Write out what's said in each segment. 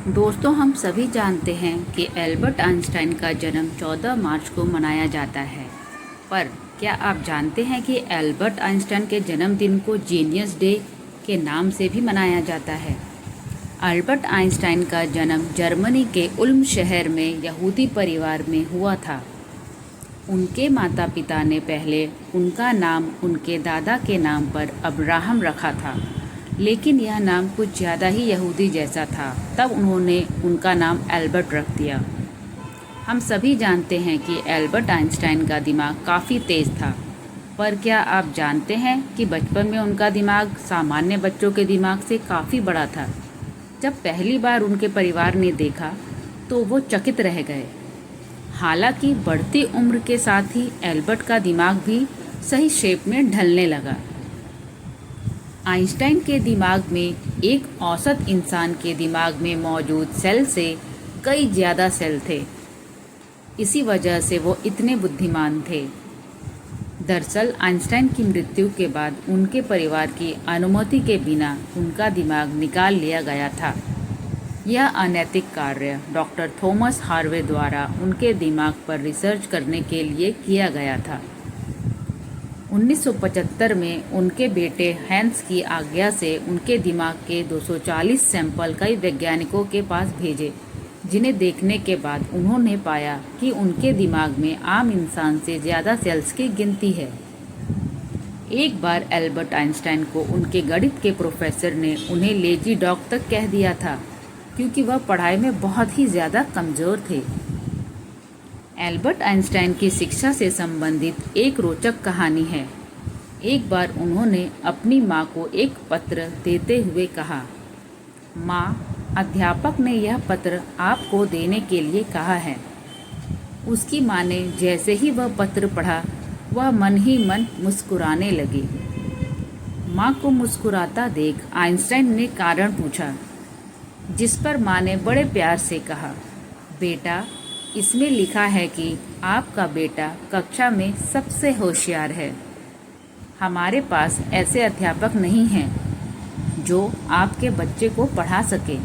दोस्तों, हम सभी जानते हैं कि एल्बर्ट आइंस्टाइन का जन्म 14 मार्च को मनाया जाता है। पर क्या आप जानते हैं कि एल्बर्ट आइंस्टाइन के जन्मदिन को जीनियस डे के नाम से भी मनाया जाता है। एल्बर्ट आइंस्टाइन का जन्म जर्मनी के उल्म शहर में यहूदी परिवार में हुआ था। उनके माता पिता ने पहले उनका नाम उनके दादा के नाम पर अब्राहम रखा था, लेकिन यह नाम कुछ ज़्यादा ही यहूदी जैसा था। तब उन्होंने उनका नाम एल्बर्ट रख दिया। हम सभी जानते हैं कि एल्बर्ट आइंस्टाइन का दिमाग काफ़ी तेज़ था, पर क्या आप जानते हैं कि बचपन में उनका दिमाग सामान्य बच्चों के दिमाग से काफ़ी बड़ा था। जब पहली बार उनके परिवार ने देखा तो वो चकित रह गए। हालांकि बढ़ती उम्र के साथ ही एल्बर्ट का दिमाग भी सही शेप में ढलने लगा। आइंस्टाइन के दिमाग में एक औसत इंसान के दिमाग में मौजूद सेल से कई ज़्यादा सेल थे। इसी वजह से वो इतने बुद्धिमान थे। दरअसल आइंस्टाइन की मृत्यु के बाद उनके परिवार की अनुमति के बिना उनका दिमाग निकाल लिया गया था। यह अनैतिक कार्य डॉक्टर थॉमस हार्वे द्वारा उनके दिमाग पर रिसर्च करने के लिए किया गया था। 1975 में उनके बेटे हैंस की आज्ञा से उनके दिमाग के 240 सैंपल कई वैज्ञानिकों के पास भेजे, जिन्हें देखने के बाद उन्होंने पाया कि उनके दिमाग में आम इंसान से ज़्यादा सेल्स की गिनती है। एक बार एल्बर्ट आइंस्टाइन को उनके गणित के प्रोफेसर ने उन्हें लेजी डॉग तक कह दिया था, क्योंकि वह पढ़ाई में बहुत ही ज़्यादा कमज़ोर थे। एल्बर्ट आइंस्टाइन की शिक्षा से संबंधित एक रोचक कहानी है। एक बार उन्होंने अपनी माँ को एक पत्र देते हुए कहा, माँ, अध्यापक ने यह पत्र आपको देने के लिए कहा है। उसकी माँ ने जैसे ही वह पत्र पढ़ा, वह मन ही मन मुस्कुराने लगी। माँ को मुस्कुराता देख आइंस्टाइन ने कारण पूछा, जिस पर माँ ने बड़े प्यार से कहा, बेटा, इसमें लिखा है कि आपका बेटा कक्षा में सबसे होशियार है। हमारे पास ऐसे अध्यापक नहीं हैं जो आपके बच्चे को पढ़ा सके,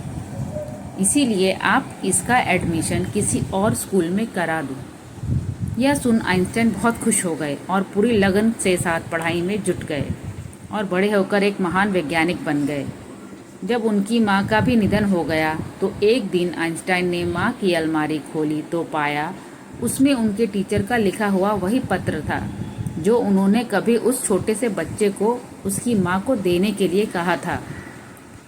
इसीलिए आप इसका एडमिशन किसी और स्कूल में करा दो। यह सुन आइंस्टाइन बहुत खुश हो गए और पूरी लगन से साथ पढ़ाई में जुट गए और बड़े होकर एक महान वैज्ञानिक बन गए। जब उनकी माँ का भी निधन हो गया तो एक दिन आइंस्टाइन ने माँ की अलमारी खोली तो पाया उसमें उनके टीचर का लिखा हुआ वही पत्र था जो उन्होंने कभी उस छोटे से बच्चे को उसकी माँ को देने के लिए कहा था।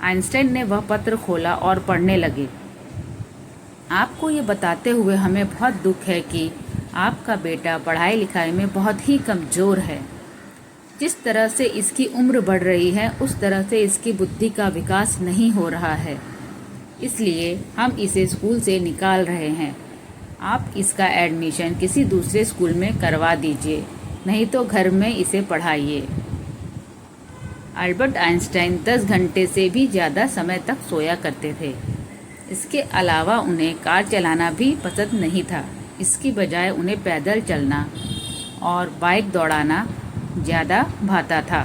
आइंस्टाइन ने वह पत्र खोला और पढ़ने लगे। आपको ये बताते हुए हमें बहुत दुख है कि आपका बेटा पढ़ाई लिखाई में बहुत ही कमज़ोर है। जिस तरह से इसकी उम्र बढ़ रही है उस तरह से इसकी बुद्धि का विकास नहीं हो रहा है, इसलिए हम इसे स्कूल से निकाल रहे हैं। आप इसका एडमिशन किसी दूसरे स्कूल में करवा दीजिए, नहीं तो घर में इसे पढ़ाइए। एल्बर्ट आइंस्टाइन 10 घंटे से भी ज़्यादा समय तक सोया करते थे। इसके अलावा उन्हें कार चलाना भी पसंद नहीं था। इसकी बजाय उन्हें पैदल चलना और बाइक दौड़ाना ज़्यादा भाता था।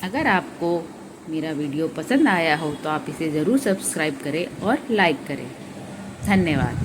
अगर आपको मेरा वीडियो पसंद आया हो तो आप इसे ज़रूर सब्सक्राइब करें और लाइक करें। धन्यवाद।